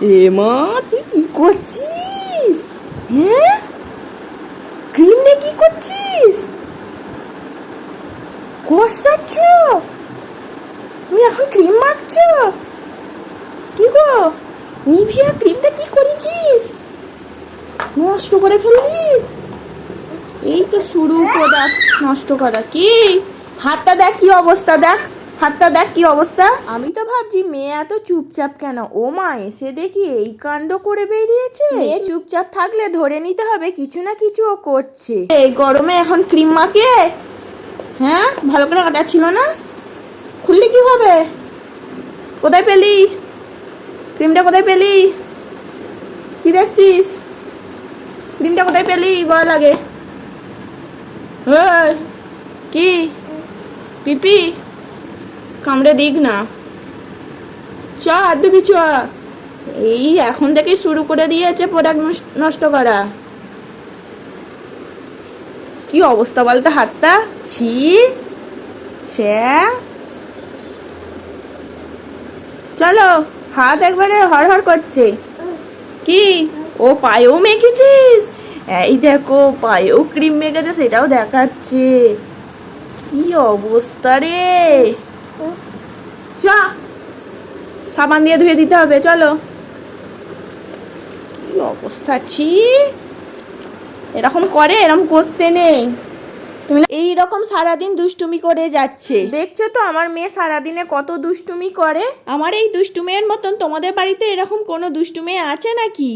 মা, তুই কি করছিস? হ্যাঁ, ক্রিম নিয়ে কি করছিস? কষাচ্ছ? তুমি এখন ক্রিম মাখছো? কি গো, নিভিয়া ক্রিমটা কি করেছিস? নষ্ট করে ফেললি? এই তো শুরু করে নষ্ট করা। কি হাতটা দেখ কি অবস্থা, দেখ হাতটা দেখ কি অবস্থা। আমি তো ভাবছি মেয়ে এত চুপচাপ কেন, ও মা এসে দেখি এই কাণ্ড করে বেরিয়েছে। মেয়ে চুপচাপ থাকলে ধরে নিতে হবে কিছু না কিছু ও করছে। এই গরমে এখন ক্রিম মাখে? হ্যাঁ, ভালো করে কাটা ছিল না? খুললি কি হবে? কোথায় পেলি ক্রিমটা? কোথায় পেলি? কি দেখছিস? ক্রিমটা কোথায় পেলি বল আগে। কি পিপি কামড়ে দিক না, চ হাত ধুবি চ। এই এখন থেকে শুরু করে দিয়েছে প্রোডাক্ট নষ্ট করা। কি অবস্থা বলতো হাতটা, ছি ছ্যা। চলো, হাত একবারে হড়হড় করছে। কি ও পায়েও মেখেছিস? এই দেখো পায়েও ক্রিম মেখেছে, সেটাও দেখাচ্ছে। কি অবস্থা রে, চ সাবান দিয়ে ধুয়ে দিতে হবে, চলো। কি অবস্থা, ছি। এরকম করে, এরকম করতে নেই। তুমি এইরকম সারাদিন দুষ্টুমি করে যাচ্ছে, দেখছো তো আমার মেয়ে সারাদিনে কত দুষ্টুমি করে। আমার এই দুষ্টু মেয়ের মতন তোমাদের বাড়িতে এরকম কোনো দুষ্টু মেয়ে আছে নাকি?